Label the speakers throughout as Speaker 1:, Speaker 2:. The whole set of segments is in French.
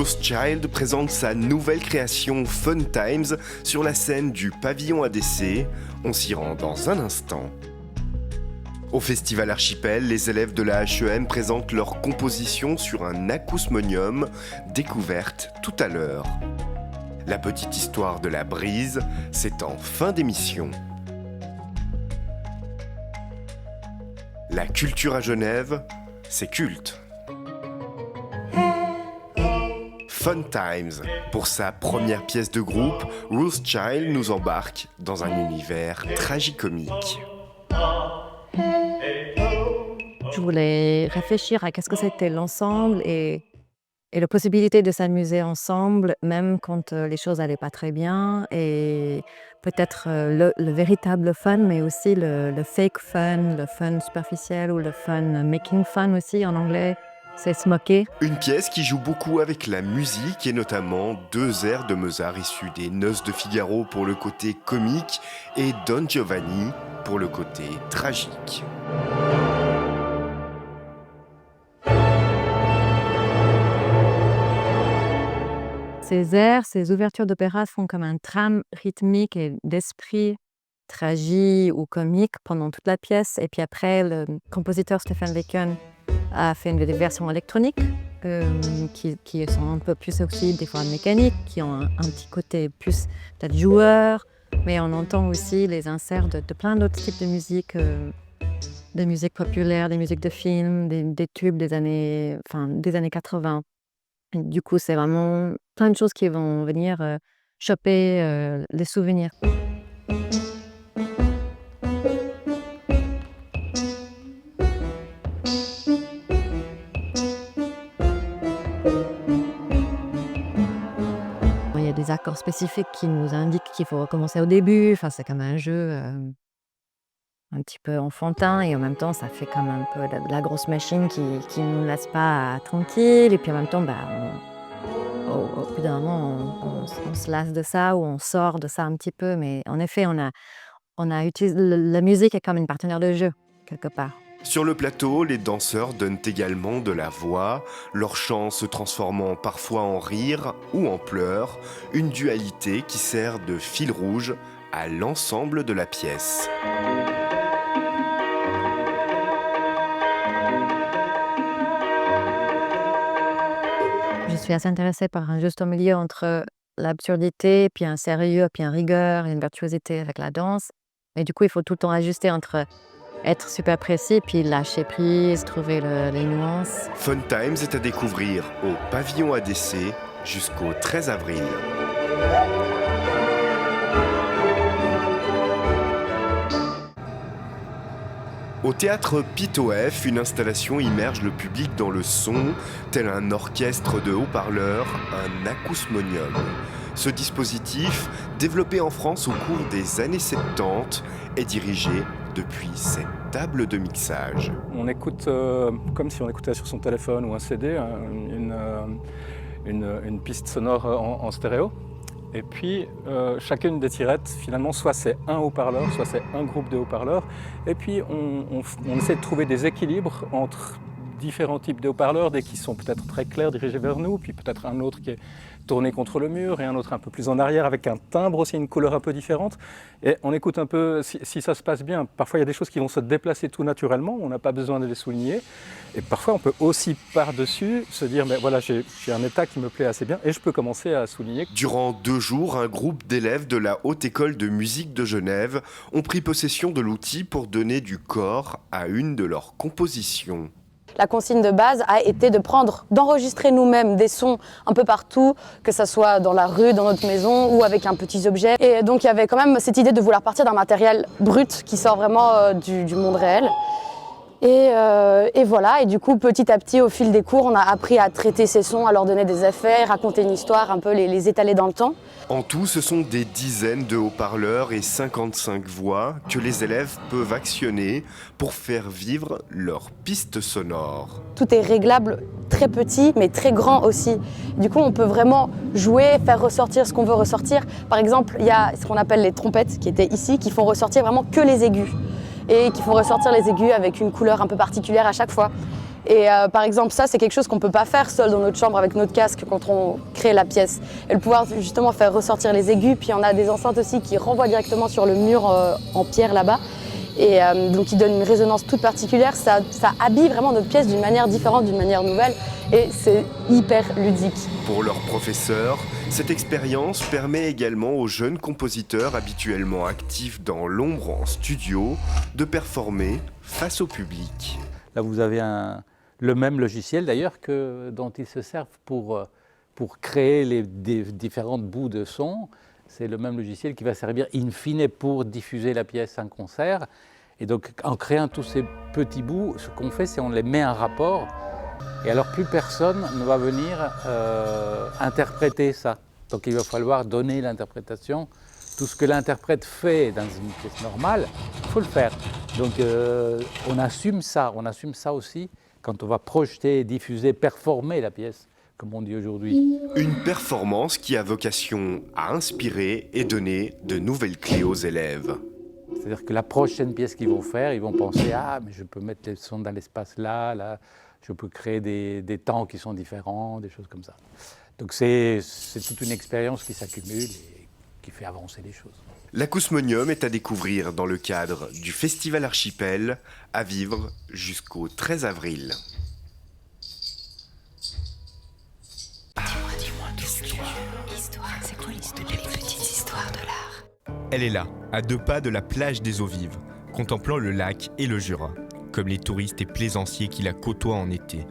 Speaker 1: Rothschild présente sa nouvelle création Fun Times sur la scène du pavillon ADC. On s'y rend dans un instant. Au Festival Archipel, les élèves de la HEM présentent leur composition sur un acousmonium, découverte tout à l'heure. La petite histoire de la brise, c'est en fin d'émission. La culture à Genève, c'est culte. Fun Times. Pour sa première pièce de groupe, Rothschild nous embarque dans un univers tragicomique.
Speaker 2: Je voulais réfléchir à qu'est-ce que c'était l'ensemble et la possibilité de s'amuser ensemble, même quand les choses n'allaient pas très bien. Et peut-être le véritable fun, mais aussi le fake fun, le fun superficiel ou le fun making fun aussi en anglais. C'est se moquer.
Speaker 1: Une pièce qui joue beaucoup avec la musique et notamment 2 airs de Mozart issus des Noces de Figaro pour le côté comique et Don Giovanni pour le côté tragique.
Speaker 2: Ces airs, ces ouvertures d'opéra font comme un trame rythmique et d'esprit tragique ou comique pendant toute la pièce. Et puis après, le compositeur Stefan Wecken a fait des versions électroniques qui sont un peu plus aussi des fois mécaniques, qui ont un petit côté plus peut-être joueur, mais on entend aussi les inserts de plein d'autres types de musique populaire, des musiques de films, des tubes des années 80. Et du coup, c'est vraiment plein de choses qui vont venir choper les souvenirs. Il y a des accords spécifiques qui nous indiquent qu'il faut recommencer au début. Enfin, c'est comme un jeu un petit peu enfantin et en même temps, ça fait comme un peu de la grosse machine qui ne nous laisse pas tranquille. Et puis en même temps, au bout d'un moment, on se lasse de ça ou on sort de ça un petit peu. Mais en effet, on a utilisé la musique est comme une partenaire de jeu, quelque part.
Speaker 1: Sur le plateau, les danseurs donnent également de la voix, leur chant se transformant parfois en rire ou en pleurs, une dualité qui sert de fil rouge à l'ensemble de la pièce.
Speaker 2: Je suis assez intéressée par un juste milieu entre l'absurdité, puis un sérieux, puis une rigueur et une virtuosité avec la danse. Et du coup, il faut tout le temps ajuster entre être super précis, puis lâcher prise, trouver les nuances.
Speaker 1: Fun Times est à découvrir au pavillon ADC jusqu'au 13 avril. Au théâtre Pitoef, une installation immerge le public dans le son, tel un orchestre de haut-parleurs, un acousmonium. Ce dispositif, développé en France au cours des années 70, est dirigé depuis cette table de mixage.
Speaker 3: On écoute comme si on écoutait sur son téléphone ou un CD, une piste sonore en stéréo. Et puis, chacune des tirettes, finalement, soit c'est un haut-parleur, soit c'est un groupe de haut-parleurs. Et puis, on essaie de trouver des équilibres entre différents types de haut-parleurs, des qui sont peut-être très clairs, dirigés vers nous, puis peut-être un autre qui est tourné contre le mur, et un autre un peu plus en arrière, avec un timbre aussi, une couleur un peu différente. Et on écoute un peu si ça se passe bien. Parfois, il y a des choses qui vont se déplacer tout naturellement, on n'a pas besoin de les souligner. Et parfois, on peut aussi par-dessus se dire, mais voilà, j'ai un état qui me plaît assez bien, et je peux commencer à souligner.
Speaker 1: Durant 2 jours, un groupe d'élèves de la Haute École de musique de Genève ont pris possession de l'outil pour donner du corps à une de leurs compositions.
Speaker 4: La consigne de base a été d'enregistrer nous-mêmes des sons un peu partout, que ce soit dans la rue, dans notre maison ou avec un petit objet. Et donc il y avait quand même cette idée de vouloir partir d'un matériel brut qui sort vraiment du monde réel. Et voilà, et du coup petit à petit au fil des cours on a appris à traiter ces sons, à leur donner des effets, raconter une histoire, un peu les étaler dans le temps.
Speaker 1: En tout, ce sont des dizaines de haut-parleurs et 55 voix que les élèves peuvent actionner pour faire vivre leur piste sonore.
Speaker 4: Tout est réglable, très petit mais très grand aussi. Du coup on peut vraiment jouer, faire ressortir ce qu'on veut ressortir. Par exemple, il y a ce qu'on appelle les trompettes qui étaient ici, qui font ressortir vraiment que les aigus. Et qui font ressortir les aigus avec une couleur un peu particulière à chaque fois. Et par exemple, ça, c'est quelque chose qu'on ne peut pas faire seul dans notre chambre avec notre casque quand on crée la pièce. Et le pouvoir justement faire ressortir les aigus, puis on a des enceintes aussi qui renvoient directement sur le mur en pierre là-bas. Et donc qui donne une résonance toute particulière, ça habille vraiment notre pièce d'une manière différente, d'une manière nouvelle, et c'est hyper ludique.
Speaker 1: Pour leurs professeurs, cette expérience permet également aux jeunes compositeurs habituellement actifs dans l'ombre en studio de performer face au public.
Speaker 3: Là, vous avez le même logiciel d'ailleurs dont ils se servent pour créer les différentes bouts de son. C'est le même logiciel qui va servir in fine pour diffuser la pièce en concert. Et donc, en créant tous ces petits bouts, ce qu'on fait, c'est qu'on les met en rapport. Et alors, plus personne ne va venir interpréter ça. Donc, il va falloir donner l'interprétation. Tout ce que l'interprète fait dans une pièce normale, il faut le faire. Donc, on assume ça aussi quand on va projeter, diffuser, performer la pièce, comme on dit aujourd'hui.
Speaker 1: Une performance qui a vocation à inspirer et donner de nouvelles clés aux élèves.
Speaker 3: C'est-à-dire que la prochaine pièce qu'ils vont faire, ils vont penser « Ah, mais je peux mettre les sons dans l'espace là, je peux créer des temps qui sont différents, des choses comme ça. » Donc c'est toute une expérience qui s'accumule et qui fait avancer les choses.
Speaker 1: L'Acousmonium est à découvrir dans le cadre du Festival Archipel, à vivre jusqu'au 13 avril.
Speaker 5: C'est quoi l'histoire? Les petites histoires de l'art.
Speaker 6: Elle est là, à 2 pas de la plage des Eaux Vives, contemplant le lac et le Jura, comme les touristes et plaisanciers qui la côtoient en été.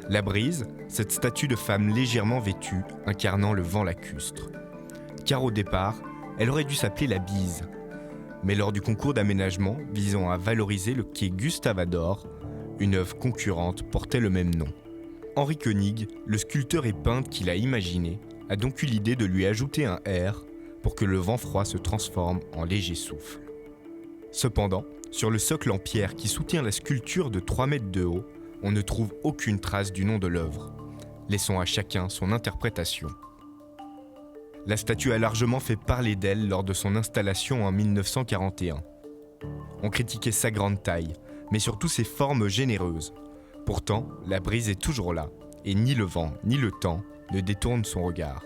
Speaker 6: La Brise, cette statue de femme légèrement vêtue, incarnant le vent lacustre. Car au départ, elle aurait dû s'appeler la Bise. Mais lors du concours d'aménagement visant à valoriser le quai Gustave-Ador, une œuvre concurrente portait le même nom. Henri Koenig, le sculpteur et peintre qui l'a imaginé, a donc eu l'idée de lui ajouter un R pour que le vent froid se transforme en léger souffle. Cependant, sur le socle en pierre qui soutient la sculpture de 3 mètres de haut, on ne trouve aucune trace du nom de l'œuvre. Laissons à chacun son interprétation. La statue a largement fait parler d'elle lors de son installation en 1941. On critiquait sa grande taille, mais surtout ses formes généreuses. Pourtant, la Brise est toujours là, et ni le vent ni le temps ne détournent son regard.